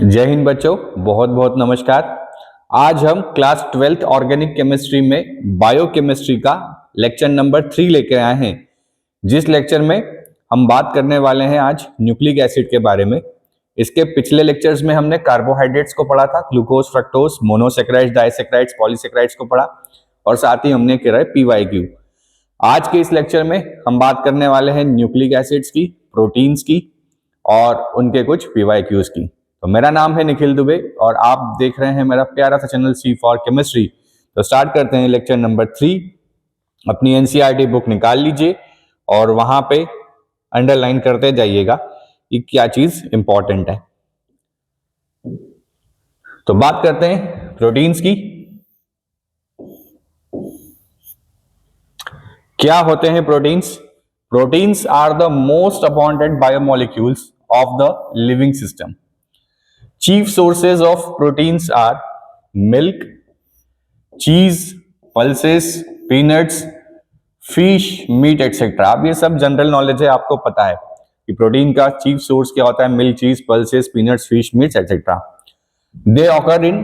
जय हिंद बच्चों, बहुत बहुत नमस्कार। आज हम क्लास 12th ऑर्गेनिक केमिस्ट्री में बायोकेमिस्ट्री का लेक्चर नंबर 3 लेकर आए हैं। जिस लेक्चर में हम बात करने वाले हैं आज न्यूक्लिक एसिड के बारे में। इसके पिछले लेक्चर्स में हमने कार्बोहाइड्रेट्स को पढ़ा था, glucose, fructose, monosaccharides, disaccharides, polysaccharides को पढ़ा और साथ ही हमने किया PYQ। आज के इस लेक्चर में हम बात करने वाले हैं न्यूक्लिक एसिड्स की, प्रोटीन्स की और उनके कुछ PYQs की। तो मेरा नाम है निखिल दुबे और आप देख रहे हैं मेरा प्यारा सा चैनल C फॉर केमिस्ट्री। तो स्टार्ट करते हैं लेक्चर नंबर 3। अपनी NCERT बुक निकाल लीजिए और वहां पे अंडरलाइन करते जाइएगा कि क्या चीज इंपॉर्टेंट है। तो बात करते हैं प्रोटीन्स की। क्या होते हैं proteins? Proteins are the most abundant biomolecules of the living system. Chief sources of proteins are milk, cheese, pulses, peanuts, fish, meat, etc. अब ये सब जनरल नॉलेज है, आपको पता है कि प्रोटीन का चीफ सोर्स क्या होता है। मिल्क, चीज, pulses, peanuts, fish, meets etc. They occur in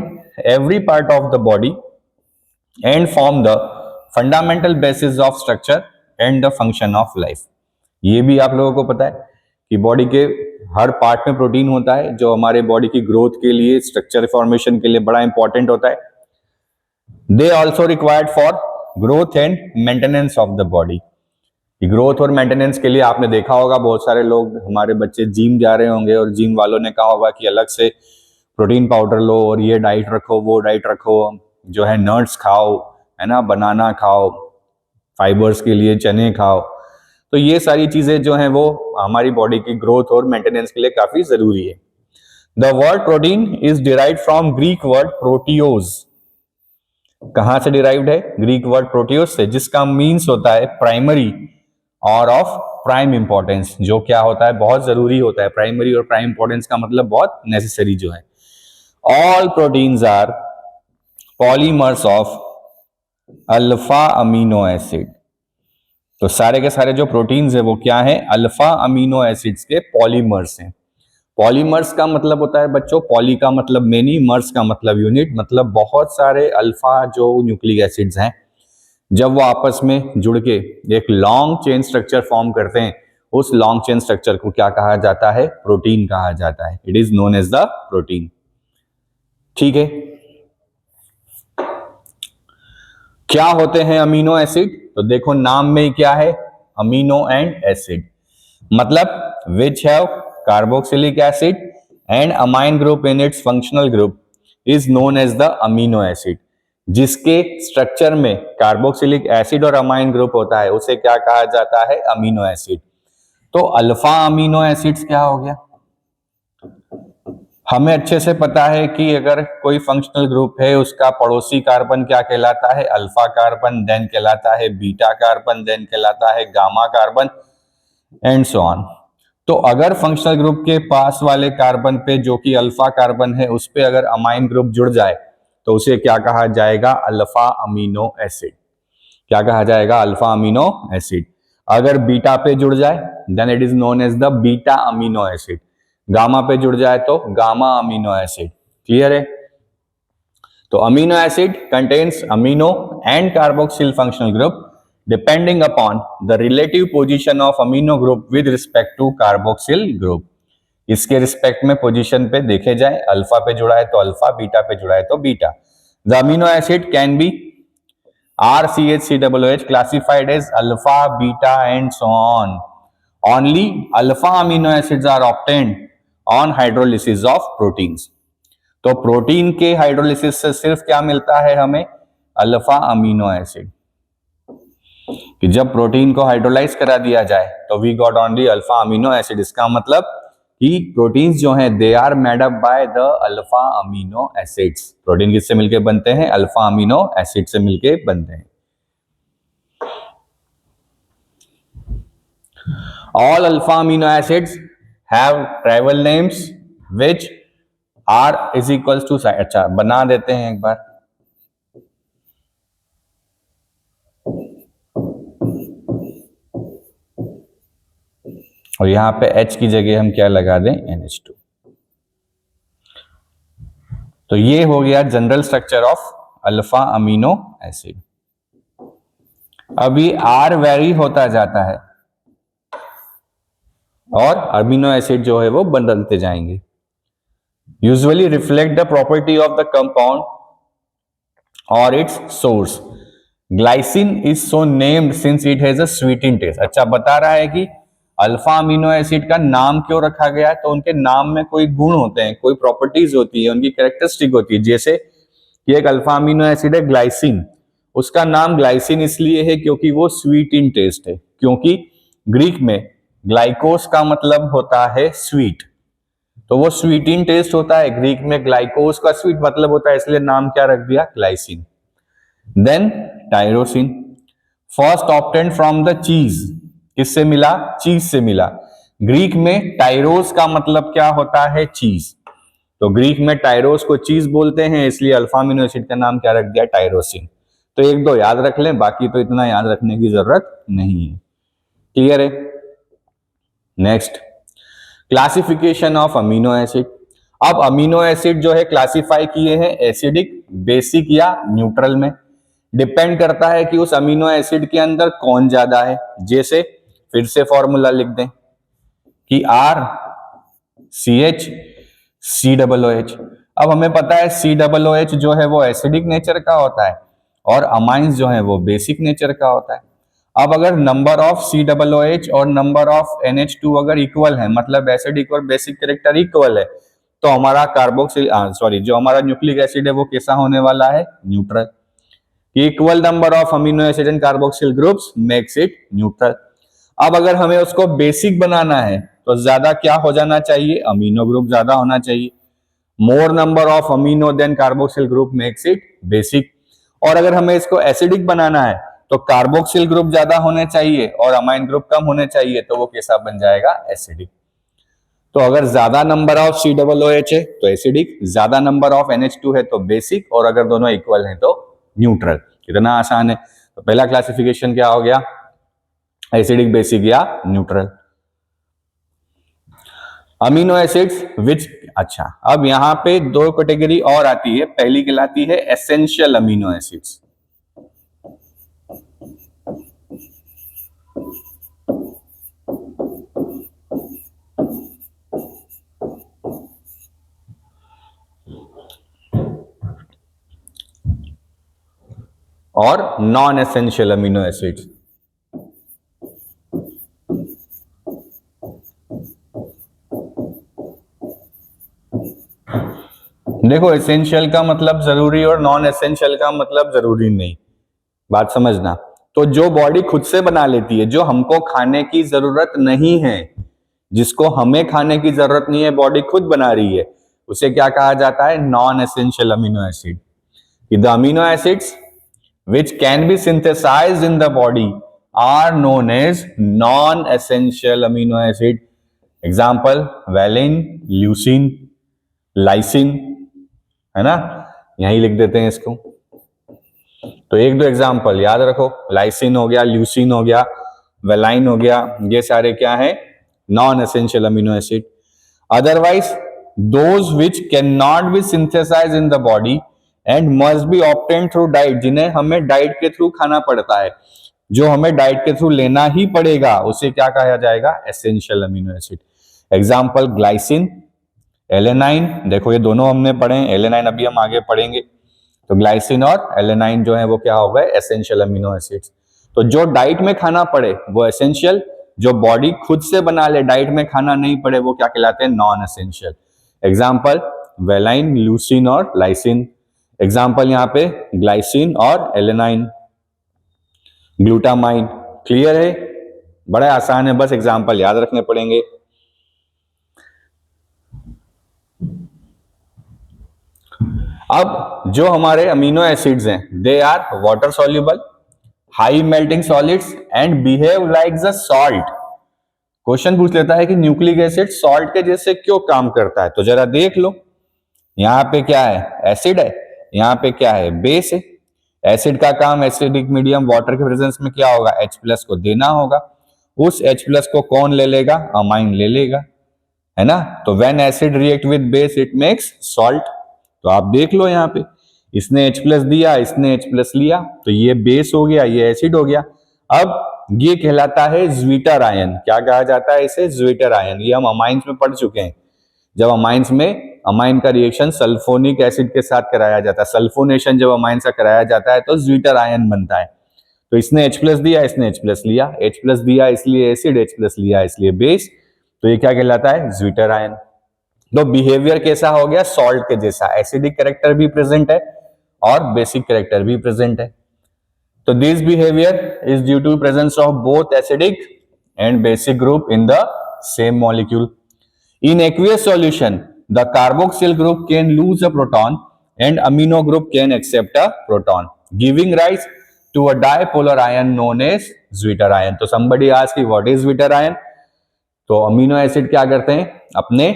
every part of the body and form the fundamental basis of structure and the function of life. ये भी आप लोगों को पता है कि बॉडी के हर पार्ट में प्रोटीन होता है जो हमारे बॉडी की ग्रोथ के लिए, स्ट्रक्चर फॉर्मेशन के लिए बड़ा इंपॉर्टेंट होता है। They also required for growth and maintenance of the body. Growth और मेंटेनेंस के लिए आपने देखा होगा बहुत सारे लोग, हमारे बच्चे जिम जा रहे होंगे और जिम वालों ने कहा होगा कि अलग से प्रोटीन पाउडर लो और ये डाइट रखो, वो डाइट रखो, जो है नट्स खाओ, है ना, बनाना खाओ, फाइबर्स के लिए चने खाओ। तो ये सारी चीजें जो हैं वो हमारी बॉडी की ग्रोथ और मेंटेनेंस के लिए काफी जरूरी है। The word protein is derived from Greek word proteios. कहां से डिराइव्ड है? ग्रीक वर्ड प्रोटियोज से, जिसका मीन्स होता है प्राइमरी और ऑफ प्राइम इंपॉर्टेंस। जो क्या होता है? बहुत जरूरी होता है। प्राइमरी और प्राइम इंपॉर्टेंस का मतलब बहुत नेसेसरी जो है। All proteins are polymers of alpha amino acid. तो सारे के सारे जो प्रोटीन्स है वो क्या है? अल्फा अमीनो एसिड्स के पॉलीमर्स हैं। पॉलीमर्स का मतलब होता है बच्चों, पॉली का मतलब मेनी, मर्स का मतलब यूनिट, मतलब बहुत सारे अल्फा जो न्यूक्लिक एसिड्स हैं, जब वो आपस में जुड़ के एक लॉन्ग चेन स्ट्रक्चर फॉर्म करते हैं, उस लॉन्ग चेन स्ट्रक्चर को क्या कहा जाता है? प्रोटीन कहा जाता है। It is known as the protein. ठीक है, क्या होते हैं अमीनो एसिड? तो देखो नाम में क्या है? अमीनो एंड एसिड, मतलब which have carboxylic acid and amine group in its functional group is known as the amino acid. जिसके स्ट्रक्चर में कार्बोक्सिलिक एसिड और अमाइन ग्रुप होता है उसे क्या कहा जाता है? Amino acid. तो अल्फा अमीनो एसिड्स क्या हो गया? हमें अच्छे से पता है कि अगर कोई फंक्शनल ग्रुप है उसका पड़ोसी कार्बन क्या कहलाता है? अल्फा कार्बन, देन कहलाता है बीटा कार्बन, देन कहलाता है gamma carbon and so on. तो अगर फंक्शनल ग्रुप के पास वाले कार्बन पे जो कि अल्फा कार्बन है उस पे अगर अमाइन ग्रुप जुड़ जाए तो उसे क्या कहा जाएगा? Alpha amino acid. क्या कहा जाएगा? Alpha amino acid. अगर बीटा पे जुड़ जाए then it is known as the beta amino acid. Gamma पे जुड़ जाए तो गामा अमीनो एसिड। क्लियर है? तो amino acid contains amino and carboxyl functional group depending upon the relative position of amino group with respect to carboxyl group. इसके respect में position पे देखे जाए, अल्फा पे जुड़ा है तो अल्फा, बीटा पे जुड़ा है तो beta. The amino acid can be RCHCOOH classified as alpha, beta and so on. Only alpha amino acids are obtained on hydrolysis of proteins. तो प्रोटीन के हाइड्रोलिसिस से सिर्फ क्या मिलता है हमें? Alpha amino acid. कि जब प्रोटीन को हाइड्रोलाइज करा दिया जाए तो we got only alpha amino acid. इसका मतलब कि प्रोटीन्स जो हैं they are made up by the alpha amino acids. Protein किससे मिलके बनते हैं? अल्फा अमीनो एसिड से मिलके बनते हैं। All alpha amino acids have tribal names which R is equals to, अच्छा बना देते हैं एक बार। और यहां पे H की जगह हम क्या लगा दें? NH2। तो ये हो गया general structure of alpha amino acid. अभी आर वेरी होता जाता है और अमीनो एसिड जो है वो बदलते जाएंगे। Usually reflect the property of the compound और its source. Glycine is so named since it has a sweeting taste. अच्छा, बता रहा है कि अल्फा अमीनो एसिड का नाम क्यों रखा गया है, तो उनके नाम में कोई गुण होते हैं, कोई प्रॉपर्टीज होती है, उनकी कैरेक्टरिस्टिक होती है। जैसे कि एक अल्फा अमीनो एसिड है ग्लाइसिन, उसका नाम ग्लाइसिन इसलिए है क्योंकि वो स्वीट इन टेस्ट है, क्योंकि ग्रीक में ग्लाइकोस का मतलब होता है स्वीट, तो वो स्वीट इन टेस्ट होता है। ग्रीक में ग्लाइकोस का स्वीट मतलब होता है, इसलिए नाम क्या रख दिया, glycine. Then tyrosine, first obtained from the cheese, किससे मिला, चीज से मिला। ग्रीक में टायरोस का मतलब क्या होता है, चीज, तो ग्रीक में टायरोस को चीज बोलते हैं, इसलिए अल्फा अमीनो एसिड का नाम क्या रख दिया, टायरोसिन। तो एक दो याद रख लें, बाकी तो इतना याद रखने की जरूरत नहीं है। क्लियर है। Next, classification of amino acid. अब अमीनो एसिड जो है क्लासिफाई किए हैं एसिडिक, बेसिक या न्यूट्रल में। डिपेंड करता है कि उस अमीनो एसिड के अंदर कौन ज्यादा है। जैसे फिर से फॉर्मूला लिख दें कि R C H C double O H. अब हमें पता है सी डबल ओ एच जो है वो एसिडिक नेचर का होता है और अमाइंस जो है वो बेसिक नेचर का होता है। अब अगर number of C double O H और नंबर ऑफ NH2 अगर इक्वल है, मतलब एसिडिक और बेसिक कैरेक्टर इक्वल है, तो हमारा कार्बोक्सिल जो हमारा न्यूक्लिक एसिड है वो कैसा होने वाला है, neutral. Equal number of amino acid and carboxyl groups makes it neutral. अब अगर हमें उसको बेसिक बनाना है तो ज्यादा क्या हो जाना चाहिए, अमीनो ग्रुप ज्यादा होना चाहिए। More number of amino then carboxyl group makes it basic. और अगर हमें इसको एसिडिक बनाना है तो कार्बोक्सिल ग्रुप ज्यादा होने चाहिए और अमाइन ग्रुप कम होने चाहिए, तो वो कैसा बन जाएगा, एसिडिक। तो अगर ज्यादा number of C double O H है तो एसिडिक, ज्यादा नंबर ऑफ NH2 है तो बेसिक, और अगर दोनों इक्वल हैं तो न्यूट्रल। कितना आसान है। तो पहला क्लासिफिकेशन क्या हो गया, एसिडिक, बेसिक या न्यूट्रल। अमीनो एसिड्स विच, अच्छा अब यहां पे दो कैटेगरी और आती है। पहली कहलाती है एसेंशियल अमीनो एसिड्स। और नॉन एसेंशियल अमीनो एसिड्स। देखो, एसेंशियल का मतलब जरूरी और नॉन एसेंशियल का मतलब जरूरी नहीं, बात समझना। तो जो बॉडी खुद से बना लेती है, जो हमको खाने की जरूरत नहीं है, जिसको हमें खाने की जरूरत नहीं है, बॉडी खुद बना रही है, उसे क्या कहा जाता है, non essential amino acid. The amino acids which can be synthesized in the body are known as non-essential amino acid. Example, valine, leucine, lysine, है ना, यहीं लिख देते हैं इसको। तो एक दो एग्जाम्पल याद रखो, लाइसिन हो गया, ल्यूसिन हो गया, वेलाइन हो गया, ये सारे क्या है, non essential amino acid. Otherwise those which can not be synthesize in the body and must be obtained through diet, जिन्हें हमें डाइट के थ्रू खाना पड़ता है, जो हमें डाइट के थ्रू लेना ही पड़ेगा, उसे क्या कहा जाएगा, essential amino acid. Example, glycine, alanine, देखो ये दोनों हमने पढ़े हैं, एलेनाइन अभी हम आगे पढ़ेंगे। तो ग्लाइसिन और एलेनाइन जो है वो क्या हो गए, एसेंशियल अमीनो एसिड्स। तो जो डाइट में खाना पड़े वो एसेंशियल, जो बॉडी खुद से बना ले, डाइट में खाना नहीं पड़े, वो क्या कहलाते हैं, non essential. Example, valine, leucine और लाइसिन। एग्जाम्पल यहाँ पे ग्लाइसिन और एलेनाइन, ग्लूटामाइन। क्लियर है, बड़ा आसान है, बस एग्जाम्पल याद रखने पड़ेंगे। अब जो हमारे अमीनो एसिड्स हैं, they are water soluble, high melting solids and behave like the salt. Question पूछ लेता है कि न्यूक्लिक एसिड सॉल्ट के जैसे क्यों काम करता है, तो जरा देख लो, यहाँ पे क्या है, एसिड है, यहाँ पे क्या है, बेस है। एसिड का काम एसिडिक मीडियम वाटर के प्रेजेंस में क्या होगा, H+ को देना होगा। उस H+ को कौन ले लेगा, अमाइन ले लेगा, है ना। तो when acid react with base it makes salt. तो आप देख लो यहाँ पे, इसने H प्लस दिया, इसने H प्लस लिया, तो ये बेस हो गया, ये एसिड हो गया। अब ये कहलाता है ज्वीटर आयन। क्या कहा जाता है इसे? Zwitter ion. ये हम अमाइंस में पढ़ चुके हैं। जब अमाइंस में अमाइन का रिएक्शन सल्फोनिक एसिड के साथ कराया जाता है, सल्फोनेशन जब अमाइन से कराया जाता है तो ज्वीटर आयन बनता है। तो इसने H प्लस दिया, इसने H प्लस लिया, H प्लस दिया इसलिए एसिड, H प्लस लिया इसलिए बेस, तो ये क्या कहलाता है? Zwitter ion. तो बिहेवियर कैसा हो गया? सॉल्ट के जैसा, एसिडिक कैरेक्टर भी प्रेजेंट है और बेसिक कैरेक्टर भी प्रेजेंट है। तो this behaviour is due to presence of both acidic and basic group in the same molecule. In aqueous solution, the carboxyl group can lose a proton and amino group can accept a proton, giving rise to a dipolar ion known as zwitter ion. तो somebody asked what is zwitter ion? तो amino acid क्या करते हैं? अपने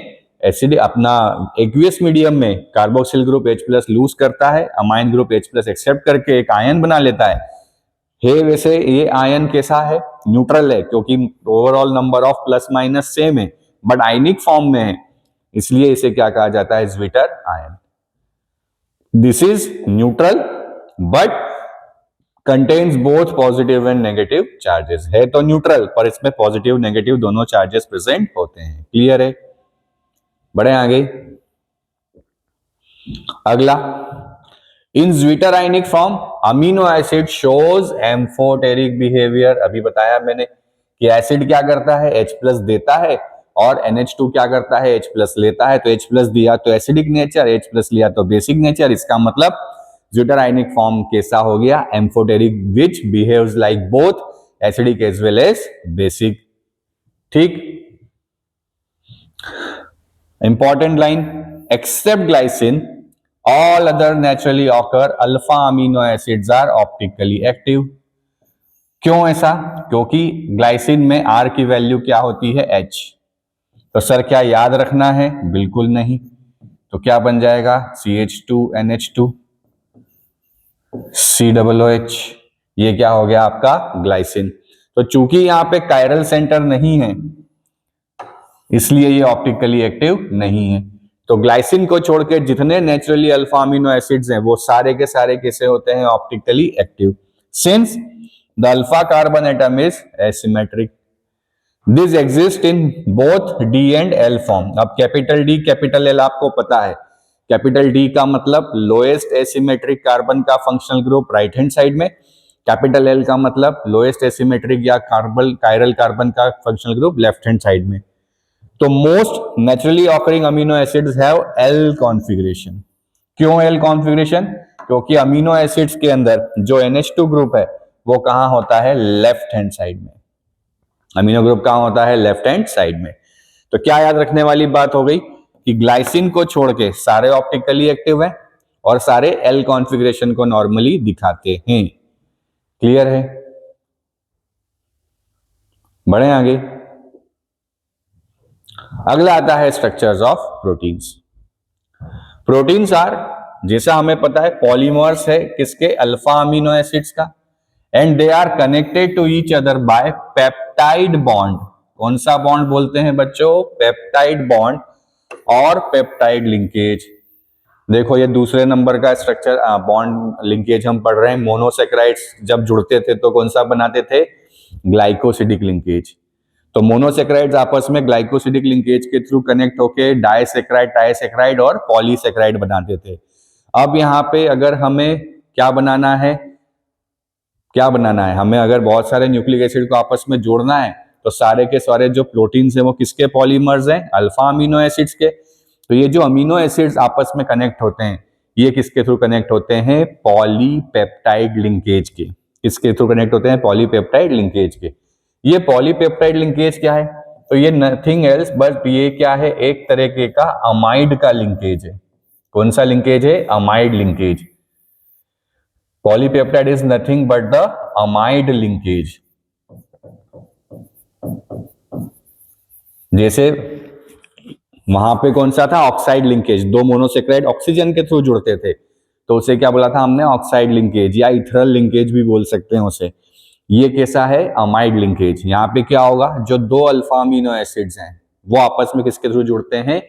acid अपना aqueous medium में carboxyl group H plus lose करता है, amine group H plus accept करके एक आयन बना लेता है। वैसे ये आयन कैसा है? न्यूट्रल है, क्योंकि overall number of plus minus same है, बट आयनिक फॉर्म में है, इसलिए इसे क्या कहा जाता है? Zwitter ion. This is neutral but contains both positive and negative charges. है तो न्यूट्रल, पर इसमें पॉजिटिव नेगेटिव दोनों चार्जेस प्रेजेंट होते हैं। क्लियर है? बढ़े आगे। अगला, in zwitter ionic form amino acid shows amphoteric behaviour. अभी बताया मैंने कि एसिड क्या करता है? H प्लस देता है और NH2 क्या करता है? H प्लस लेता है। तो H प्लस दिया तो एसिडिक नेचर, H प्लस लिया तो बेसिक नेचर। इसका मतलब ज्वीटर आयनिक फॉर्म कैसा हो गया? Amphoteric, which behaves like both acidic as well as basic. ठीक। Important line, except glycine all other naturally occur alpha amino acids are optically active। क्यों ऐसा? क्योंकि ग्लाइसिन में R की वैल्यू क्या होती है? H। तो सर क्या याद रखना है? बिल्कुल नहीं। तो क्या बन जाएगा? CH2NH2 COOH। ये क्या हो गया आपका? ग्लाइसिन। तो चूंकि यहाँ पे कायरल सेंटर नहीं है इसलिए ये ऑप्टिकली एक्टिव नहीं है। तो ग्लाइसिन को छोड़ के जितने नेचुरली अल्फा अमीनो एसिड्स हैं वो सारे के सारे कैसे होते हैं? Optically active, since the alpha carbon atom is asymmetric. This exist in both D and L form. अब कैपिटल D कैपिटल L आपको पता है। कैपिटल D का मतलब लोएस्ट एसिमेट्रिक कार्बन का functional group right hand side में, capital L का मतलब लोएस्ट एसिमेट्रिक या कायरल कार्बन का functional group left hand side में। तो most naturally occurring amino acids have L configuration. क्यों L कॉन्फ़िगरेशन? क्योंकि अमीनो एसिड्स के अंदर जो NH2 ग्रुप है वो कहां होता है? लेफ्ट हैंड साइड में। अमीनो ग्रुप कहां होता है? लेफ्ट हैंड साइड में। तो क्या याद रखने वाली बात हो गई कि ग्लाइसिन को छोड़ के सारे ऑप्टिकली एक्टिव हैं और सारे L कॉन्फ़िगरेशन को नॉर्मली दिखाते हैं। क्लियर है? बढ़े आगे। अगला आता है structures of proteins. Proteins are, जैसा हमें पता है, पॉलीमर्स है किसके? अल्फा अमीनो एसिड्स का, and they are connected to each other by peptide bond. कौन सा बॉन्ड बोलते हैं बच्चों? पेप्टाइड बॉन्ड और पेप्टाइड लिंकेज। देखो ये दूसरे नंबर का स्ट्रक्चर बॉन्ड लिंकेज हम पढ़ रहे हैं। मोनोसेक्राइड्स जब जुड़ते थे तो कौन सा बनाते थे? Glycosidic linkage. तो मोनोसेक्राइड्स आपस में ग्लाइकोसिडिक लिंकेज के थ्रू कनेक्ट होके डाइसेक्राइड, ट्राइसेक्राइड और पॉलीसेक्राइड बनाते थे। अब यहाँ पे अगर हमें क्या बनाना है? हमें अगर बहुत सारे न्यूक्लिक एसिड को आपस में जोड़ना है तो सारे के सारे जो प्रोटीन्स हैं वो किसके पॉलीमर्स हैं? अल्फा अमीनो एसिड्स के। तो ये जो अमीनो एसिड्स आपस में कनेक्ट होते हैं ये किसके थ्रू कनेक्ट होते हैं? पॉलीपेप्टाइड लिंकेज के। किसके थ्रू कनेक्ट होते हैं? पॉलीपेप्टाइड लिंकेज के। ये पॉलीपेप्टाइड लिंकेज क्या है? तो ये नथिंग एल्स बट ये क्या है? एक तरीके का अमाइड का लिंकेज है। कौन सा लिंकेज है? Amide linkage. Polypeptide is nothing but the amide linkage. जैसे वहां पे कौन सा था? Oxide linkage. दो मोनोसेक्राइड ऑक्सीजन के थ्रू जुड़ते थे तो उसे क्या बोला था हमने? ऑक्साइड लिंकेज या इथरल लिंकेज भी बोल सकते हैं उसे। ये कैसा है? Amide linkage. यहाँ पे क्या होगा? जो दो अल्फा अमीनो एसिड्स हैं वो आपस में किसके थ्रू जुड़ते हैं?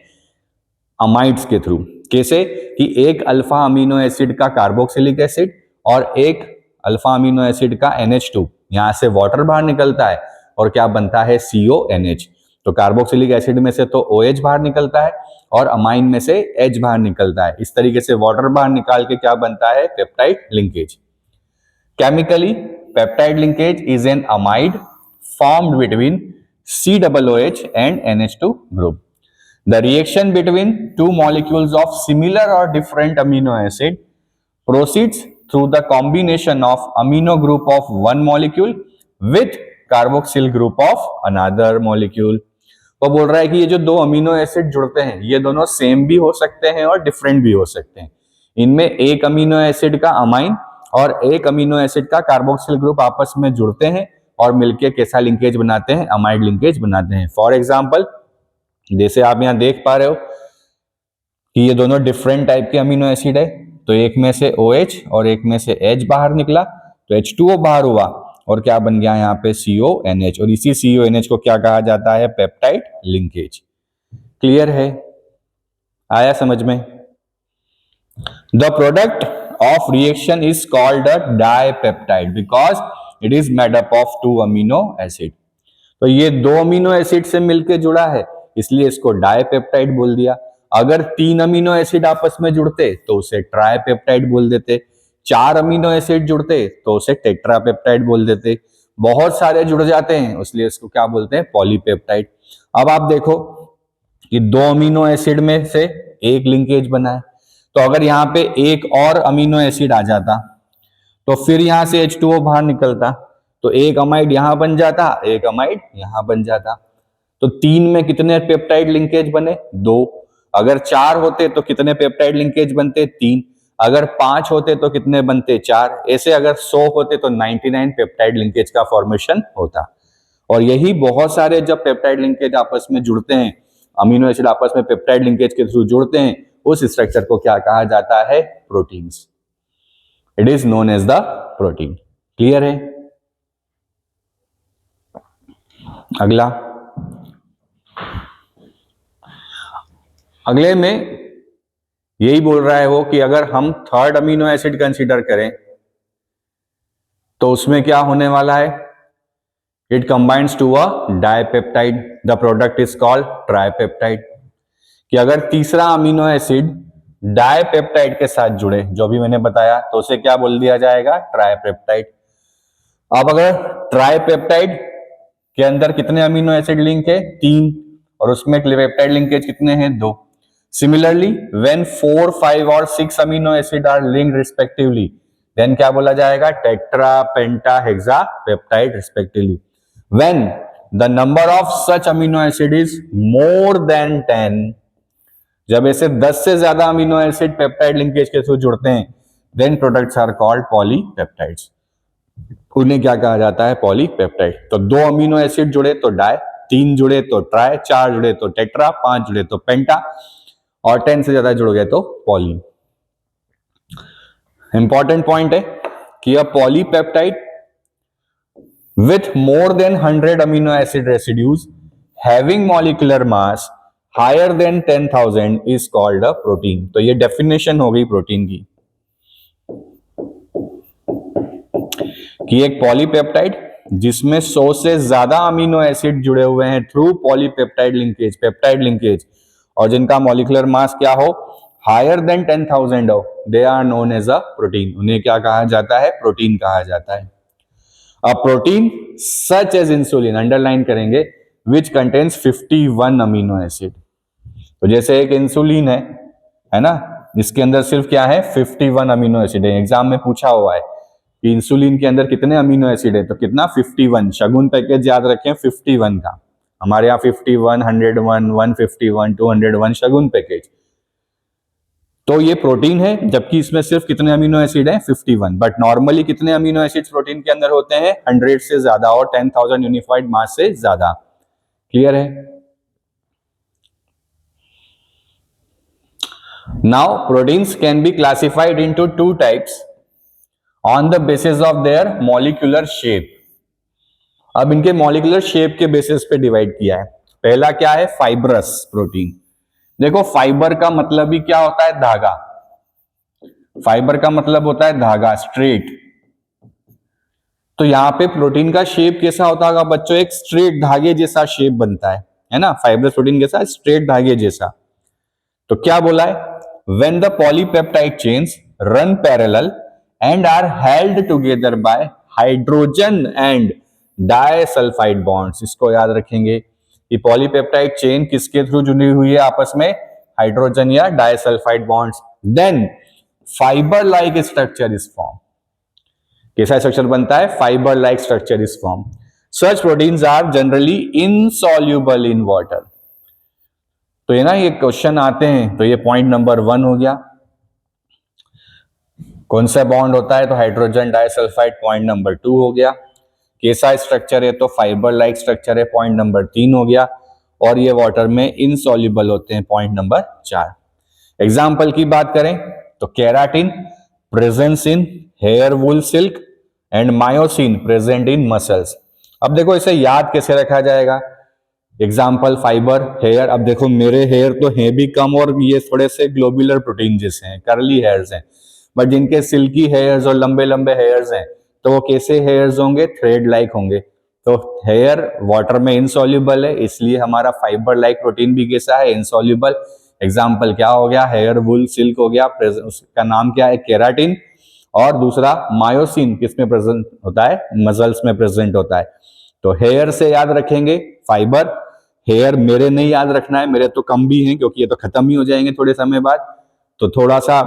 अमाइड्स के थ्रू। कैसे कि एक अल्फा अमीनो एसिड का कार्बोक्सिलिक एसिड और एक अल्फा अमीनो एसिड का NH2, यहां से वाटर बाहर निकलता है और क्या बनता है CONH। तो कार्बोक्सिलिक एसिड में से तो OH बाहर निकलता है और अमाइन में से H बाहर निकलता है। इस तरीके से वाटर बाहर निकाल के क्या बनता है, peptide linkage. Chemically peptide linkage is an amide formed between COOH and NH2 group. The reaction between two molecules of similar or different amino acid proceeds through the combination of amino group of one molecule with carboxyl group of another molecule. वो बोल रहा है कि ये जो दो amino acid जुड़ते हैं ये दोनों सेम भी हो सकते हैं और डिफरेंट भी हो सकते हैं। इनमें एक अमीनो एसिड का अमाइन और एक अमीनो एसिड का कार्बोक्सिल ग्रुप आपस में जुड़ते हैं और मिलके कैसा लिंकेज बनाते हैं, अमाइड लिंकेज बनाते हैं। फॉर एग्जाम्पल, जैसे आप यहां देख पा रहे हो कि ये दोनों डिफरेंट टाइप के अमीनो एसिड है, तो एक में से OH और एक में से H बाहर निकला, तो H2O बाहर हुआ और क्या बन गया यहाँ पे CONH, और इसी CONH को क्या कहा जाता है, पेप्टाइड लिंकेज। क्लियर है, आया समझ में? The product of reaction is called a dipeptide because it is made up of to amino acid. तो ये दो अमीनो एसिड से मिलकर जुड़ा है इसलिए इसको डाइपेप्टाइड बोल दिया। अगर तीन अमीनो एसिड आपस में जुड़ते तो उसे ट्राइपेप्टाइड बोल देते, चार अमीनो एसिड जुड़ते तो उसे टेट्रापेप्टाइड बोल देते, बहुत सारे जुड़ जाते हैं इसलिए इसको क्या बोलते हैं, पॉलीपेप्टाइड। अब आप देखो कि दो अमीनो एसिड में से एक लिंकेज बना है, तो अगर यहाँ पे एक और अमीनो एसिड आ जाता तो फिर यहां से H2O बाहर निकलता, तो एक अमाइड यहां बन जाता, एक अमाइड यहां बन जाता। तो तीन में कितने पेप्टाइड लिंकेज बने, दो। अगर चार होते तो कितने पेप्टाइड लिंकेज बनते, तीन। अगर पांच होते तो कितने बनते, चार। ऐसे अगर 100 होते तो 99 पेप्टाइड लिंकेज का फॉर्मेशन होता। और यही बहुत सारे जब पेप्टाइड लिंकेज आपस में जुड़ते हैं, अमीनो एसिड आपस में पेप्टाइड लिंकेज के थ्रू जुड़ते हैं, उस स्ट्रक्चर को क्या कहा जाता है, proteins. It is known as the protein. Clear है? अगला, अगले में यही बोल रहा है वो कि अगर हम थर्ड अमीनो एसिड कंसीडर करें तो उसमें क्या होने वाला है, it combines to a dipeptide, the product is called tripeptide. कि अगर तीसरा अमीनो एसिड डाइपेप्टाइड के साथ जुड़े, जो भी मैंने बताया, तो उसे क्या बोल दिया जाएगा, ट्राइपेप्टाइड। अब अगर ट्राइपेप्टाइड के अंदर कितने अमीनो एसिड लिंक है, तीन, और उसमें पेप्टाइड लिंकेज कितने हैं, दो। सिमिलरली व्हेन 4, 5 और 6 amino acid are linked respectively, then क्या बोला जाएगा, tetra, penta, hexa peptide respectively. When the number of such amino acid is more than 10, जब ऐसे 10 से ज्यादा अमीनो एसिड पेप्टाइड लिंकेज के थ्रू जुड़ते हैं, then products are called polypeptides. उन्हें क्या कहा जाता है, पॉलीपेप्टाइड। तो दो अमीनो एसिड जुड़े तो डाई, तीन जुड़े तो ट्राई, चार जुड़े तो टेट्रा, पांच जुड़े तो पेंटा, और 10 से ज्यादा जुड़ गए तो पॉली। इंपॉर्टेंट पॉइंट है कि a polypeptide with more than 100 amino acid residues having molecular mass higher than 10,000 is called a protein. तो ये डेफिनेशन हो गई प्रोटीन की, कि एक पॉलीपेप्टाइड जिसमें 100 से ज्यादा अमीनो एसिड जुड़े हुए हैं through polypeptide linkage, peptide linkage, और जिनका मॉलिक्यूलर मास क्या हो, हायर देन 10,000 हो, they are known as a protein. उन्हें क्या कहा जाता है, प्रोटीन कहा जाता है। A protein such as insulin, underline करेंगे, विच कंटेन्स 51 अमीनो एसिड। तो जैसे एक इंसुलिन है ना, जिसके अंदर सिर्फ क्या है, 51 अमीनो एसिड है। एग्जाम में पूछा हुआ है कि इंसुलिन के अंदर कितने अमीनो एसिड है, तो कितना, 51। शगुन पैकेज याद रखें 51 का, हमारे यहाँ 51, 101, 151, 201 शगुन पैकेज। तो ये प्रोटीन है, जबकि इसमें सिर्फ कितने अमीनो एसिड है, 51। बट नॉर्मली कितने अमीनो एसिड प्रोटीन के अंदर होते हैं, 100 से ज्यादा और 10,000 यूनिफाइड मास से ज्यादा। क्लियर है? Now proteins can be classified into two types on the basis of their molecular shape. अब इनके मॉलिक्यूलर शेप के बेसिस पे डिवाइड किया है। पहला क्या है, फाइब्रस प्रोटीन, देखो फाइबर का मतलब ही क्या होता है, धागा। फाइबर का मतलब होता है धागा, स्ट्रेट। तो यहाँ पे प्रोटीन का शेप कैसा होता होगा बच्चों, एक स्ट्रेट धागे जैसा शेप बनता है ना, फाइब्रस प्रोटीन के साथ स्ट्रेट धागे जैसा। तो क्या बोला है, when the polypeptide chains run parallel and are held together by hydrogen and disulphide bonds. इसको याद रखेंगे कि पॉलीपेप्टाइड चेन किसके थ्रू जुड़ी हुई है आपस में, हाइड्रोजन या disulphide bonds. Then fibre like structure is form. कैसा स्ट्रक्चर बनता है, fibre like structure is form. Such proteins are generally insoluble in water. तो ये ना ये क्वेश्चन आते हैं, तो ये पॉइंट नंबर 1 हो गया। कौन सा बॉन्ड होता है, तो हाइड्रोजन डाइसल्फाइड, पॉइंट नंबर 2 हो गया। कैसा स्ट्रक्चर है, तो फाइबर लाइक स्ट्रक्चर है, पॉइंट नंबर 3 हो गया। और ये वाटर में इनसॉल्युबल होते हैं, पॉइंट नंबर 4। एग्जाम्पल की बात करें तो keratin presence in hair wool silk and myosin present in muscles. अब देखो इसे याद कैसे रखा जाएगा, एग्जाम्पल फाइबर हेयर। अब देखो मेरे हेयर तो हैं भी कम और ये थोड़े से ग्लोबुलर प्रोटीन जैसे हैं, करली हेयर्स हैं, बट जिनके सिल्की हेयर्स और लंबे लंबे हेयर्स हैं तो वो कैसे हेयर्स होंगे, थ्रेड लाइक होंगे। तो हेयर वाटर में इनसॉल्युबल है, इसलिए हमारा फाइबर लाइक प्रोटीन भी कैसा है, इनसॉल्युबल। एग्जाम्पल क्या हो गया, हेयर वूल सिल्क हो गया, उसका नाम क्या है, केराटिन। और दूसरा मायोसिन किसमें प्रेजेंट होता है, मसल्स में प्रेजेंट होता है। तो हेयर से याद रखेंगे फाइबर। हेयर मेरे नहीं याद रखना है, मेरे तो कम भी हैं क्योंकि ये तो खत्म ही हो जाएंगे थोड़े समय बाद। तो थोड़ा सा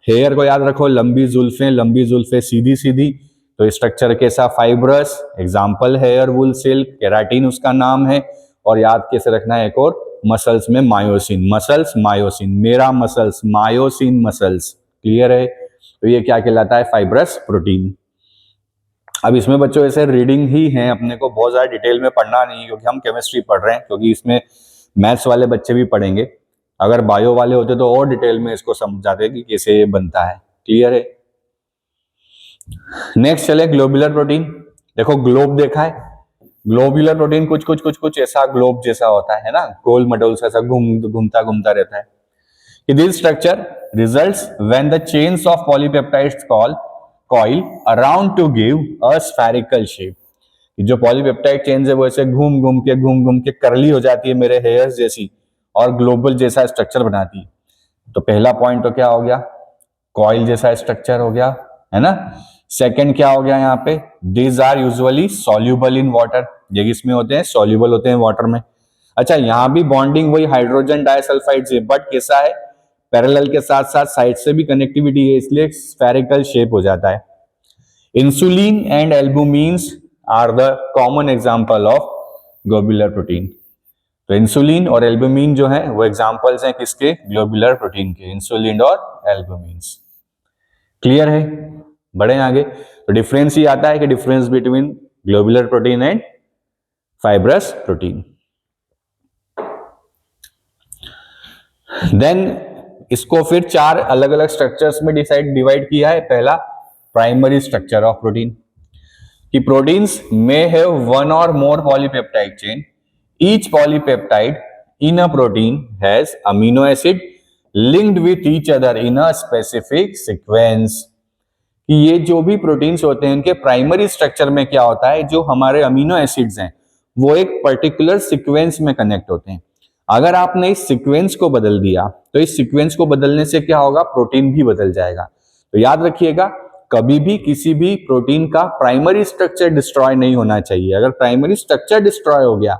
हेयर को याद रखो, लंबी जुल्फें, लंबी जुल्फें सीधी सीधी। तो स्ट्रक्चर कैसा, fibrous, example hair wool silk, keratin उसका नाम है। और याद कैसे रखना है एक और, मसल्स में मायोसिन, मसल्स मायोसिन, मेरा मसल्स मायोसिन मसल्स। क्लियर है, तो ये क्या कहलाता है, फाइब्रस प्रोटीन। अब इसमें बच्चों ऐसे रीडिंग ही है, अपने को बहुत ज्यादा डिटेल में पढ़ना नहीं है क्योंकि हम केमिस्ट्री पढ़ रहे हैं, क्योंकि इसमें मैथ्स वाले बच्चे भी पढ़ेंगे। अगर बायो वाले होते तो और डिटेल में इसको समझाते कि कैसे ये बनता है। क्लियर है। नेक्स्ट चले ग्लोबुलर प्रोटीन। देखो ग्लोब देखा है, ग्लोबुलर प्रोटीन कुछ कुछ कुछ कुछ ऐसा ग्लोब जैसा होता है ना, गोल मडोल सा घूमता घूमता रहता है। This structure results when the chains of polypeptides coil around to give a spherical shape. जो पॉलीपेप्टाइड चेन्स है वो ऐसे घूम घूम के करली हो जाती है मेरे हेयर्स जैसी और ग्लोबल जैसा स्ट्रक्चर बनाती है। तो पहला पॉइंट तो क्या हो गया, कॉइल जैसा स्ट्रक्चर हो गया, है ना। सेकंड क्या हो गया यहाँ पे, these are usually soluble in water, ये किसमें होते हैं, सॉल्यूबल होते हैं वाटर में। अच्छा यहाँ भी बॉन्डिंग वही हाइड्रोजन डाइसल्फाइड से, बट कैसा है, पैरेलल के साथ साथ साइड से भी कनेक्टिविटी है, इसलिए स्फेरिकल शेप हो जाता है। Insulin and albumins are the common example of globular protein. तो इंसुलिन और एल्बुमिन जो है वो एग्जांपल्स हैं किसके, ग्लोबुलर प्रोटीन के, इंसुलिन और एल्बुमिन्स। क्लियर है, बढ़े आगे। तो डिफरेंस ही आता है कि difference between globular protein and fibrous protein. Then इसको फिर 4 अलग अलग स्ट्रक्चर्स में डिवाइड किया है। पहला प्राइमरी स्ट्रक्चर ऑफ प्रोटीन, कि प्रोटीन्स मे हैव वन और more polypeptide chain, each polypeptide in a protein has amino acid linked with each other in a specific sequence. कि ये जो भी प्रोटीन्स होते हैं इनके प्राइमरी स्ट्रक्चर में क्या होता है, जो हमारे अमीनो एसिड्स हैं वो एक पर्टिकुलर सीक्वेंस में कनेक्ट होते हैं। अगर आपने इस सीक्वेंस को बदल दिया तो इस सीक्वेंस को बदलने से क्या होगा, प्रोटीन भी बदल जाएगा। तो याद रखिएगा कभी भी किसी भी प्रोटीन का प्राइमरी स्ट्रक्चर डिस्ट्रॉय नहीं होना चाहिए। अगर प्राइमरी स्ट्रक्चर डिस्ट्रॉय हो गया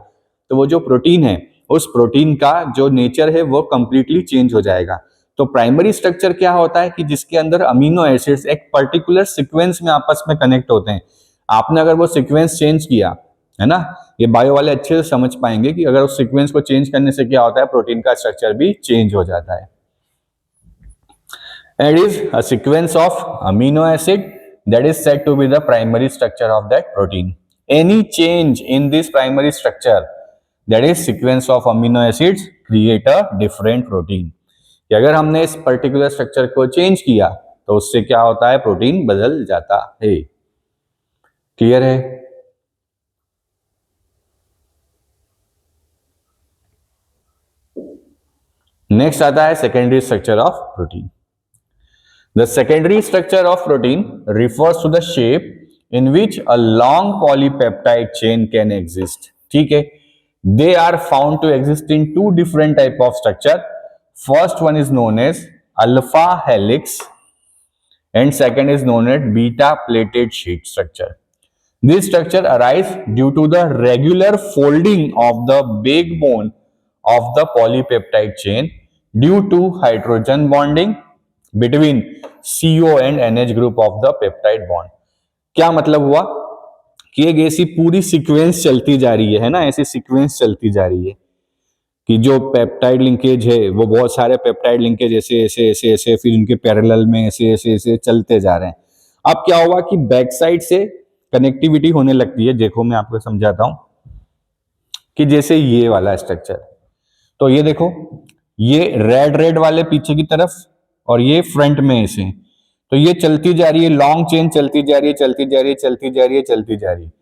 तो वो जो प्रोटीन है उस प्रोटीन का जो नेचर है वो कंप्लीटली चेंज हो जाएगा। तो प्राइमरी स्ट्रक्चर क्या होता है कि जिसके अंदर अमीनो एसिड्स एक पर्टिकुलर सीक्वेंस में आपस में कनेक्ट होते हैं। आपने अगर वो सीक्वेंस चेंज किया, है ना, ये बायो वाले अच्छे से समझ पाएंगे कि अगर उस सीक्वेंस को चेंज करने से क्या होता है, प्रोटीन का स्ट्रक्चर भी चेंज हो जाता है। And it is a sequence of amino acid that is said to be the primary structure of that protein. Any change in this primary structure, that is sequence of amino acids, create a different protein. कि अगर हमने इस particular structure को change किया तो उससे क्या होता है, प्रोटीन बदल जाता है। क्लियर है। नेक्स्ट आता है secondary structure of protein. The secondary structure of protein refers to the shape in which a long polypeptide chain can exist. ठीक है, they are found to exist in two different type of structure. First one is known as alpha helix and second is known as beta plated sheet structure. This structure arises due to the regular folding of the backbone of the polypeptide chain due to hydrogen bonding between CO and NH group of the peptide bond. क्या मतलब हुआ कि एक ऐसी पूरी sequence चलती जा रही है ना, ऐसी सीक्वेंस चलती जा रही है कि जो पेप्टाइड लिंकेज है वो बहुत सारे पेप्टाइड लिंकेज ऐसे ऐसे ऐसे ऐसे फिर उनके पैरेलल में ऐसे ऐसे ऐसे चलते जा रहे हैं. अब क्या हुआ कि बैक साइड से कनेक्टिविटी होने लगती है. देखो मैं आपको समझाता हूं कि जैसे ये वाला स्ट्रक्चर, तो ये देखो, ये रेड रेड वाले पीछे की तरफ और ये फ्रंट में ऐसे, तो ये चलती जा रही है, लॉन्ग चेन चलती जा रही है, चलती जा रही है, चलती जा रही है, चलती जा रही है.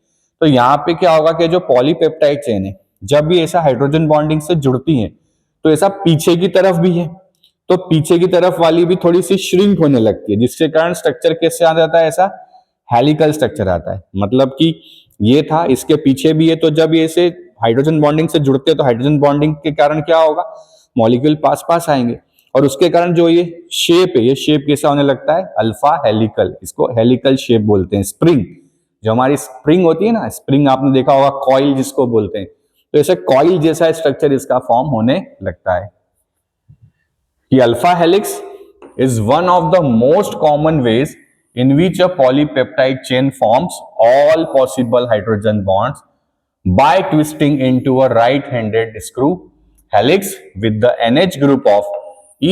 तो यहाँ पे क्या होगा कि जो पॉलीपेप्टाइड चेन है जब भी ऐसा हाइड्रोजन बॉन्डिंग से जुड़ती है तो ऐसा पीछे की तरफ भी है, तो पीछे की तरफ वाली भी थोड़ी सी श्रिंक होने लगती है, जिसके कारण स्ट्रक्चर कैसे आ जाता है, ऐसा हेलिकल स्ट्रक्चर आता है. मतलब कि ये था, इसके पीछे भी है, तो जब ये ऐसे हाइड्रोजन बॉन्डिंग से जुड़ते हैं तो हाइड्रोजन बॉन्डिंग के कारण क्या होगा, मॉलिक्यूल पास पास आएंगे और उसके कारण जो ये शेप है, ये शेप कैसा होने लगता है, अल्फा हेलिकल. इसको हेलिकल शेप बोलते हैं. स्प्रिंग, जो हमारी स्प्रिंग होती है ना, स्प्रिंग आपने देखा होगा, कॉइल जिसको बोलते हैं, तो ऐसे कॉइल जैसा स्ट्रक्चर इसका फॉर्म होने लगता है. कि alpha helix is one of the most common veg in which a polypeptide chain forms all possible hydrogen bonds by twisting into a right-handed screw helix with the NH group of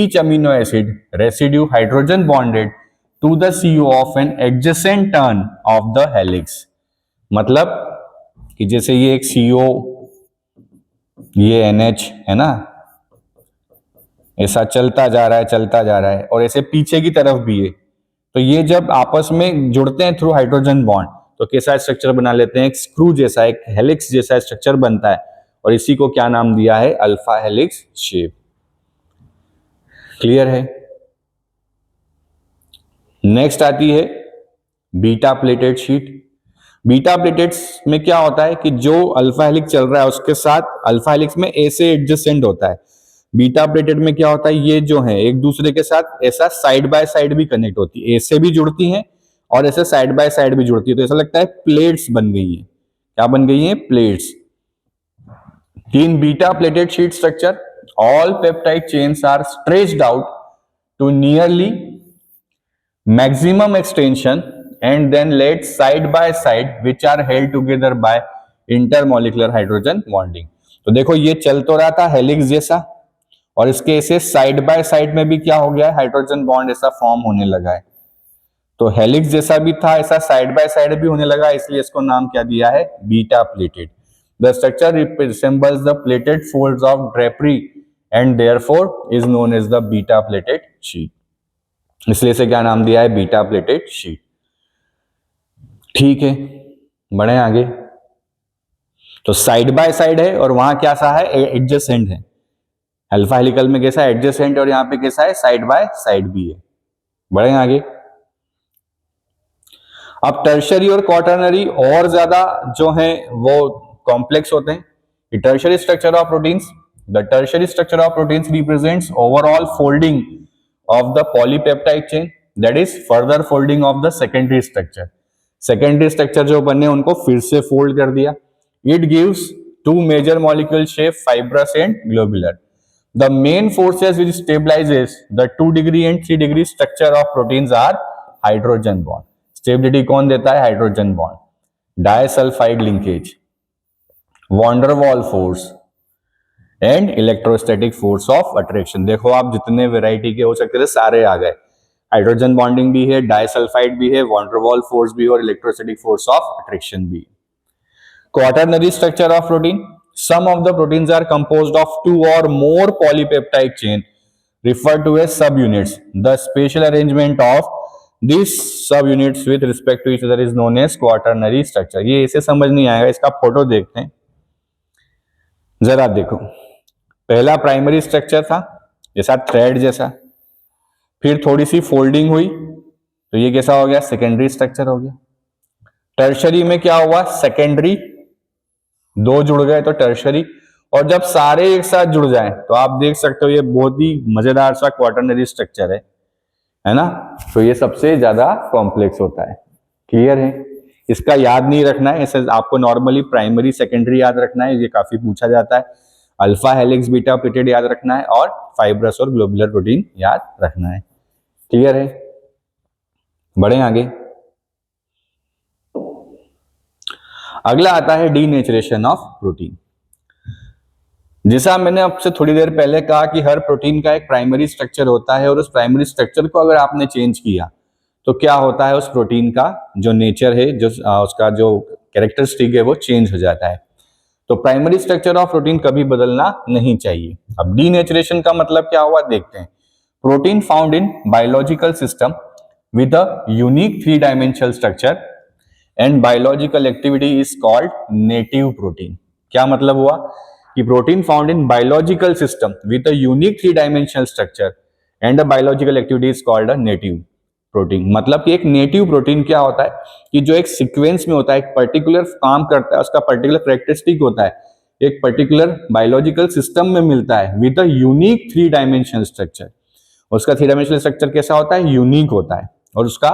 each amino acid residue hydrogen bonded to the CO of an adjacent turn of the helix. मतलब कि जैसे ये एक CO, ये NH है ना, ऐसा चलता जा रहा है, चलता जा रहा है, और ऐसे पीछे की तरफ भी है, तो ये जब आपस में जुड़ते हैं थ्रू हाइड्रोजन बॉन्ड तो कैसा स्ट्रक्चर बना लेते हैं, एक स्क्रू जैसा, एक हेलिक्स जैसा स्ट्रक्चर बनता है, और इसी को क्या नाम दिया है, अल्फा हेलिक्स शेप. क्लियर है. नेक्स्ट आती है बीटा प्लेटेड शीट. बीटा प्लेटेड्स में क्या होता है कि जो अल्फा हेलिक्स चल रहा है उसके साथ अल्फा हेलिक्स में ऐसे एडजेसेंट होता है. बीटा प्लेटेड में क्या होता है, ये जो है एक दूसरे के साथ ऐसा साइड बाय साइड भी कनेक्ट होती है, ऐसे भी जुड़ती हैं और ऐसे साइड बाय साइड भी जुड़ती है, तो ऐसा लगता है प्लेट्स बन गई है. क्या बन गई है, pleats. In beta pleated sheet structure all peptide chains are stretched out to nearly maximum extension and then laid side by side which are held together by intermolecular hydrogen bonding. तो देखो ये चल तो रहा था हेलिक्स जैसा और इसके ऐसे साइड बाय साइड में भी क्या हो गया है, हाइड्रोजन बॉन्ड ऐसा फॉर्म होने लगा है. तो हेलिक्स जैसा भी था, ऐसा साइड बाय साइड भी होने लगा, इसलिए इसको नाम क्या दिया है, beta pleated. The structure resembles the pleated folds of drapery and therefore is known as the beta pleated sheet. इसलिए इसे क्या नाम दिया है, बीटा प्लेटेड शीट. ठीक है, बढ़े आगे. तो साइड बाय साइड है और वहां क्या सा है, एडजेसेंट है. अल्फा हेलिकल में कैसा है, एडजेसेंट, और यहाँ पे कैसा है, साइड बाय साइड भी है. बढ़े आगे. अब टर्शरी और क्वाटरनरी और ज्यादा जो है वो कॉम्प्लेक्स होते हैं. Tertiary structure of proteins, the tertiary structure of proteins represents overall folding of the polypeptide chain, that is further folding of the secondary structure. Secondary structure जो बने उनको फिर से फोल्ड कर दिया. It gives to major molecule shape, fibrous and globular. The main forces which stabilises the 2 degree and 3 degree structure of proteins are hydrogen bond. Stability कौन देता है, hydrogen bond. Disulphide linkage, van der Waals force and electrostatic force of attraction. देखो आप जितने variety के हो सकते थे सारे आ गए. हाइड्रोजन बॉन्डिंग भी है, डाइसल्फाइड भी है, वॉन्डरवॉल फोर्स भी और इलेक्ट्रोस्टैटिक फोर्स ऑफ अट्रैक्शन भी. Quaternary structure of protein, some of the proteins are composed of 2 or more polypeptide chain referred to as subunits. The spatial arrangement of these subunits with respect to each other is known as quaternary structure. ये इसे समझ नहीं आएगा, इसका photo देखते हैं. जरा देखो, पहला प्राइमरी स्ट्रक्चर था, कैसा, थ्रेड जैसा। फिर थोड़ी सी फोल्डिंग हुई तो ये कैसा हो गया, सेकेंडरी स्ट्रक्चर हो गया। टर्शरी में क्या हुआ, सेकेंडरी दो जुड़ गए तो टर्शरी, और जब सारे एक साथ जुड़ जाएं तो आप देख सकते हो ये बहुत ही मजेदार सा क्वाटरनरी स्ट्रक्चर है ना। तो ये सबसे ज्यादा कॉम्प्लेक्स होता है। क्लियर है, इसका याद नहीं रखना है, ऐसे आपको नॉर्मली प्राइमरी सेकेंडरी याद रखना है, ये काफी पूछा जाता है। अल्फा हेलिक्स बीटा प्लेटेड याद रखना है और फाइब्रस और ग्लोबुलर प्रोटीन याद रखना है। क्लियर है, बढ़े आगे। अगला आता है डीनेचरेशन ऑफ प्रोटीन। जैसा मैंने आपसे थोड़ी देर पहले कहा कि हर प्रोटीन का एक प्राइमरी स्ट्रक्चर होता है और उस प्राइमरी स्ट्रक्चर को अगर आपने चेंज किया तो क्या होता है, उस प्रोटीन का जो नेचर है, जो उसका जो कैरेक्टरिस्टिक है वो चेंज हो जाता है। तो प्राइमरी स्ट्रक्चर ऑफ प्रोटीन कभी बदलना नहीं चाहिए। अब डीनेचरेशन का मतलब क्या हुआ देखते हैं। Protein found in biological system with a unique 3 dimensional structure and biological activity is called native protein. क्या मतलब हुआ कि protein found in biological system with a unique 3 dimensional structure and a biological activity is called a native protein. मतलब कि एक native protein क्या होता है कि जो एक सीक्वेंस में होता है, एक पर्टिकुलर काम करता है, उसका पर्टिकुलर कैरेक्टरिस्टिक होता है, एक पर्टिकुलर बायोलॉजिकल सिस्टम में मिलता है with a unique 3 dimensional structure. उसका 3 डायमेंशनल स्ट्रक्चर कैसा होता है, यूनिक होता है, और उसका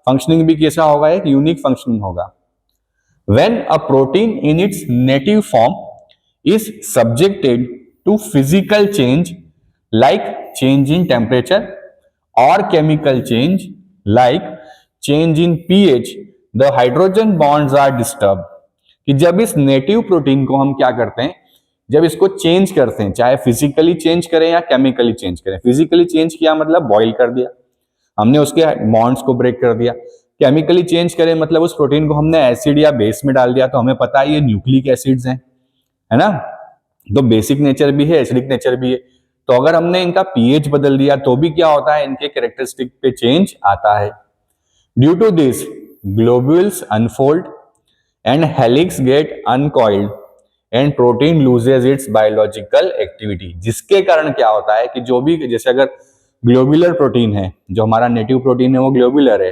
फंक्शनिंग भी कैसा होगा, एक यूनिक फंक्शनिंग होगा। When a protein in its native form is subjected to physical change like change in temperature or chemical change like change in pH, the hydrogen bonds are disturbed। कि जब इस native protein को हम क्या करते हैं, जब इसको चेंज करते हैं, चाहे फिजिकली चेंज करें या केमिकली चेंज करें। फिजिकली चेंज किया मतलब बॉइल कर दिया हमने, उसके बॉन्ड्स को ब्रेक कर दिया। केमिकली चेंज करें मतलब उस प्रोटीन को हमने एसिड या बेस में डाल दिया, तो हमें पता है ये न्यूक्लिक एसिड्स हैं, है ना। तो बेसिक नेचर भी है, एसिडिक नेचर भी है। तो अगर हमने इनका पीएच बदल दिया तो भी क्या होता है, इनके कैरेक्टरिस्टिक पे चेंज आता है। Due to this globules unfold and helix get uncoiled and protein loses its biological activity. जिसके कारण क्या होता है कि जो भी, जैसे अगर ग्लोबुलर प्रोटीन है, जो हमारा नेटिव प्रोटीन है वो ग्लोबुलर है,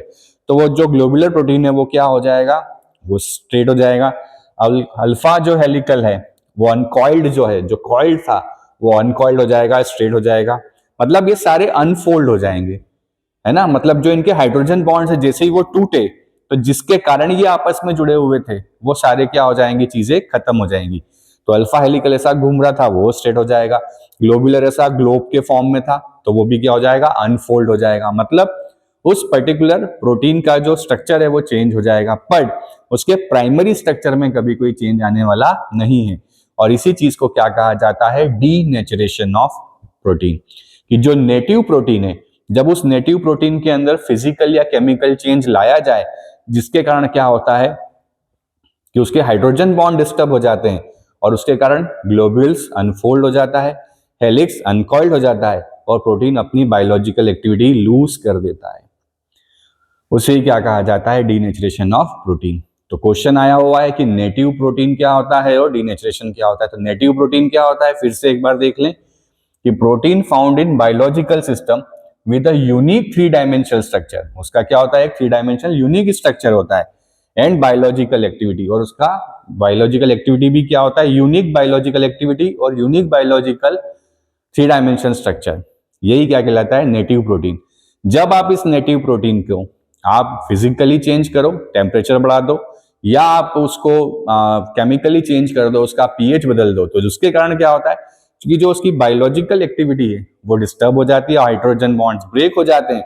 तो वो जो ग्लोबुलर प्रोटीन है वो क्या हो जाएगा, वो स्ट्रेट हो जाएगा। अल्फा जो हेलिकल है वो अनकॉइल्ड जो है, जो कॉइल्ड था वो अनकॉइल्ड हो जाएगा, स्ट्रेट हो जाएगा। मतलब ये सारे अनफोल्ड हो जाएंगे, है ना। मतलब जो इनके हाइड्रोजन बॉन्ड्स है जैसे ही वो टूटे तो जिसके कारण ये आपस में जुड़े हुए थे वो सारे क्या हो जाएंगे, चीजें खत्म हो जाएंगी। तो अल्फा हेलिकल ऐसा घूम रहा था वो स्ट्रेट हो जाएगा, ग्लोबुलर ऐसा ग्लोब के फॉर्म में था तो वो भी क्या हो जाएगा, अनफोल्ड हो जाएगा। मतलब उस पर्टिकुलर प्रोटीन का जो स्ट्रक्चर है वो चेंज हो जाएगा, पर उसके प्राइमरी स्ट्रक्चर में कभी कोई चेंज आने वाला नहीं है। और इसी चीज को क्या कहा जाता है, डीनेचरेशन ऑफ प्रोटीन। कि जो नेटिव प्रोटीन है, जब उस नेटिव प्रोटीन के अंदर फिजिकल या केमिकल चेंज लाया जाए जिसके कारण क्या होता है कि उसके हाइड्रोजन बॉन्ड डिस्टर्ब हो जाते हैं और उसके कारण ग्लोब्यूल्स अनफोल्ड हो जाता है, हेलिक्स अनकॉइल्ड हो जाता है और प्रोटीन अपनी बायोलॉजिकल एक्टिविटी लूज कर देता है, उसे क्या कहा जाता है, डीनेचरेशन ऑफ प्रोटीन। तो क्वेश्चन आया हुआ है कि नेटिव प्रोटीन क्या होता है और डीनेचरेशन क्या होता है। तो नेटिव प्रोटीन क्या होता है, फिर से एक बार देख लें कि protein found in biological system with a unique 3 dimensional structure. उसका क्या होता है, एक 3 डायमेंशनल यूनिक स्ट्रक्चर होता है, एंड बायोलॉजिकल एक्टिविटी, और उसका बायोलॉजिकल एक्टिविटी भी क्या होता है, यूनिक बायोलॉजिकल एक्टिविटी और यूनिक बायोलॉजिकल 3 डायमेंशनल स्ट्रक्चर। यही क्या कहलाता है, नेटिव प्रोटीन। जब आप इस नेटिव प्रोटीन को आप फिजिकली चेंज करो, टेम्परेचर बढ़ा दो, या आप उसको केमिकली चेंज कर दो, उसका पीएच बदल दो, तो जिसके कारण क्या होता है, क्योंकि जो उसकी बायोलॉजिकल एक्टिविटी है वो डिस्टर्ब हो जाती है, हाइड्रोजन बॉन्ड्स ब्रेक हो जाते हैं,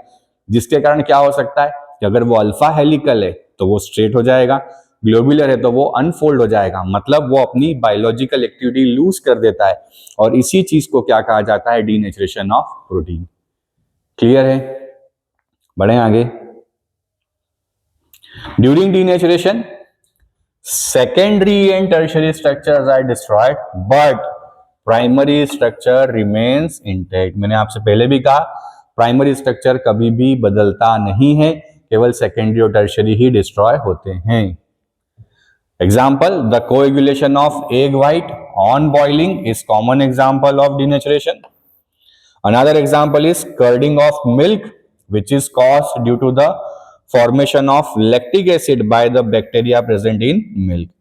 जिसके कारण क्या हो सकता है कि अगर वो अल्फा हेलिकल है तो वो स्ट्रेट हो जाएगा, ग्लोबुलर है तो वो अनफोल्ड हो जाएगा। मतलब वो अपनी बायोलॉजिकल एक्टिविटी लूज कर देता है, और इसी चीज को क्या कहा जाता है, डीनेचरेशन ऑफ प्रोटीन। क्लियर है, बढ़े आगे। During denaturation secondary and tertiary structures are destroyed but primary structure remains intact। मैंने आपसे पहले भी कहा प्राइमरी स्ट्रक्चर कभी भी बदलता नहीं है, केवल सेकेंडरी और टर्शियरी ही डिस्ट्रॉय होते हैं। Example, the coagulation of egg white on boiling is common example of denaturation. Another example is curding of milk, which is caused due to the formation of lactic acid by the bacteria present in milk.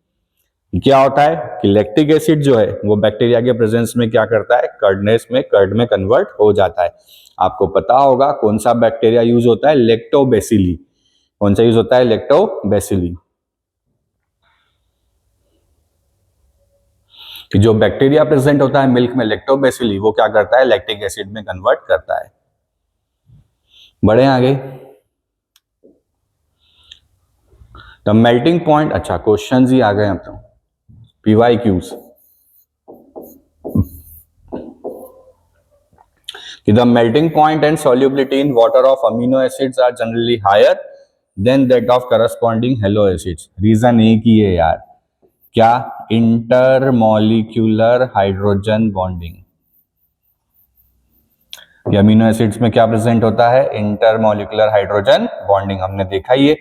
क्या होता है कि lactic acid जो है वो bacteria के presence में क्या करता है, कर्ड में कन्वर्ट हो जाता है. आपको पता होगा कौन सा बैक्टीरिया यूज होता है, लैक्टोबैसिली. कौन सा यूज होता है, लैक्टोबैसिली. कि जो बैक्टीरिया प्रेजेंट होता है मिल्क में, लैक्टोबैसिली, वो क्या करता है, लैक्टिक एसिड में कन्वर्ट करता है. बढ़े आगे. The melting point. अच्छा, क्वेश्चंस ही आ गए अब तो, PYQs. The melting point and solubility in water of amino acids are generally higher than that of corresponding halo acids. Reason एक ही है यार, क्या, इंटरमोलिक्यूलर हाइड्रोजन बॉन्डिंग. ये अमीनो एसिड्स में क्या प्रेजेंट होता है, इंटरमोलिक्यूलर हाइड्रोजन बॉन्डिंग. हमने देखा ही है,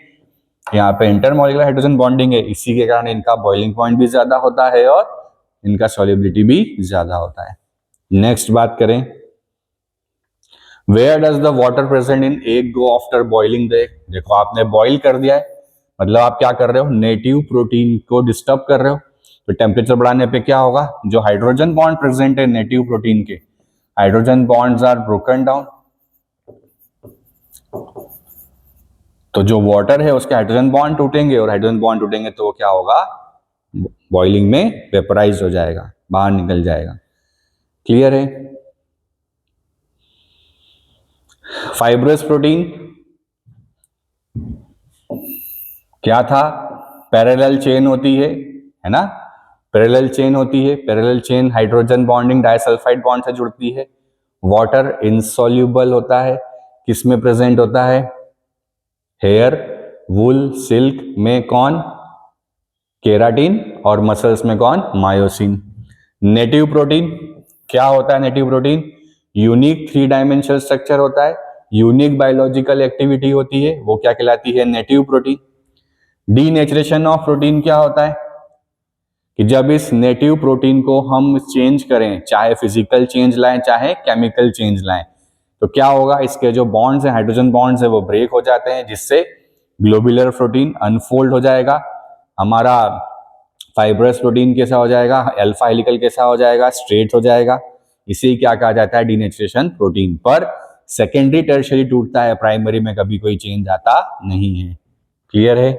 यहाँ पे इंटरमोलिक्यूलर हाइड्रोजन बॉन्डिंग है, इसी के कारण इनका बॉइलिंग पॉइंट भी ज्यादा होता है और इनका सॉल्युबिलिटी भी ज्यादा होता है. नेक्स्ट बात करें, where does the water present in egg go after boiling the egg. देखो आपने बॉइल कर दिया है, मतलब आप क्या कर रहे हो, नेटिव प्रोटीन को डिस्टर्ब कर रहे हो. तो टेम्परेचर बढ़ाने पे क्या होगा, जो हाइड्रोजन बॉन्ड प्रेजेंट है नेटिव प्रोटीन के, hydrogen bonds are broken down. तो जो वाटर है उसके हाइड्रोजन बॉन्ड टूटेंगे, और हाइड्रोजन बॉन्ड टूटेंगे तो वो क्या होगा, बॉइलिंग में वेपराइज हो जाएगा, बाहर निकल जाएगा. क्लियर है. फाइब्रस प्रोटीन क्या था, पैरेलल चेन होती है ना, पैरेलल चेन होती है. Parallel chain hydrogen bonding disulphide bond से जुड़ती है. वाटर इनसॉल्युबल होता है, किसमें प्रेजेंट होता है, हेयर, वुल, सिल्क में कौन, केराटिन, और मसल्स में कौन, मायोसिन. नेटिव प्रोटीन क्या होता है, native protein unique 3 dimensional structure होता है, यूनिक बायोलॉजिकल एक्टिविटी होती है, वो क्या कहलाती है, native protein. Denaturation of protein क्या होता है, कि जब इस नेटिव प्रोटीन को हम चेंज करें, चाहे फिजिकल चेंज लाएं चाहे केमिकल चेंज लाएं, तो क्या होगा, इसके जो बॉन्ड्स हैं, हाइड्रोजन बॉन्ड्स हैं, वो ब्रेक हो जाते हैं, जिससे ग्लोबुलर प्रोटीन अनफोल्ड हो जाएगा. हमारा फाइब्रस प्रोटीन कैसा हो जाएगा, अल्फा हेलिकल कैसा हो जाएगा, स्ट्रेट हो जाएगा. इसे क्या कहा जाता है, डीनेचरेशन प्रोटीन. पर सेकेंडरी टर्शियरी टूटता है, प्राइमरी में कभी कोई चेंज आता नहीं है. क्लियर है.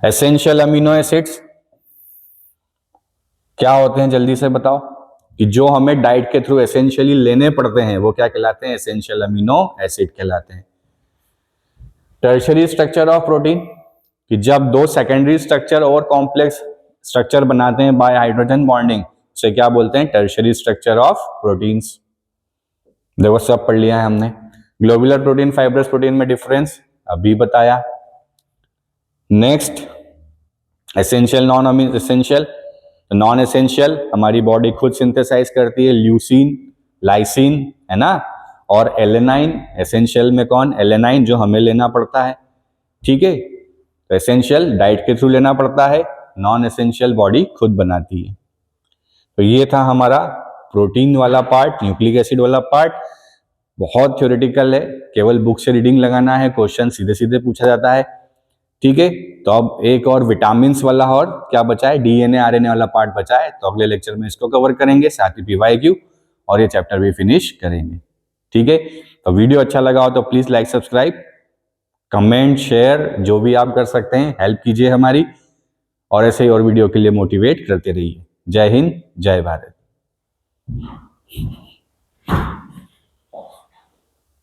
एसेंशियल अमीनो एसिड्स क्या होते हैं, जल्दी से बताओ, कि जो हमें डाइट के थ्रू एसेंशियली लेने पड़ते हैं, वो क्या कहलाते हैं, एसेंशियल अमीनो एसिड कहलाते हैं. टर्शियरी स्ट्रक्चर ऑफ प्रोटीन, कि जब दो सेकेंडरी स्ट्रक्चर और कॉम्प्लेक्स स्ट्रक्चर बनाते हैं बाय हाइड्रोजन बॉन्डिंग, उसे क्या बोलते हैं, टर्शियरी स्ट्रक्चर ऑफ प्रोटीन्स. देखो सब पढ़ लिया है हमने. ग्लोबुलर प्रोटीन, फाइब्रस प्रोटीन में डिफरेंस अभी बताया. Next, essential, non essential. Non essential हमारी बॉडी खुद सिंथेसाइज करती है, ल्यूसीन, लाइसिन, है ना, और एलेनाइन. एसेंशियल में कौन, एलेनाइन, जो हमें लेना पड़ता है. ठीक है. तो एसेंशियल डाइट के थ्रू लेना पड़ता है, नॉन एसेंशियल बॉडी खुद बनाती है. तो ये था हमारा प्रोटीन वाला पार्ट, न्यूक्लिक एसिड वाला पार्ट. बहुत थ्योरेटिकल है, केवल बुक से रीडिंग लगाना है, क्वेश्चन सीधे सीधे पूछा जाता है. ठीक है. तो अब एक और विटामिन्स वाला और क्या बचा है, डीएनए आरएनए वाला पार्ट बचा है, तो अगले लेक्चर में इसको कवर करेंगे, साथ ही PYQ, और ये चैप्टर भी फिनिश करेंगे. ठीक है. तो वीडियो अच्छा लगा हो तो please like, subscribe, comment, share, जो भी आप कर सकते हैं हेल्प कीजिए हमारी, और ऐसे ही और वीडियो के लिए मोटिवेट करते रहिए. जय हिंद, जय भारत.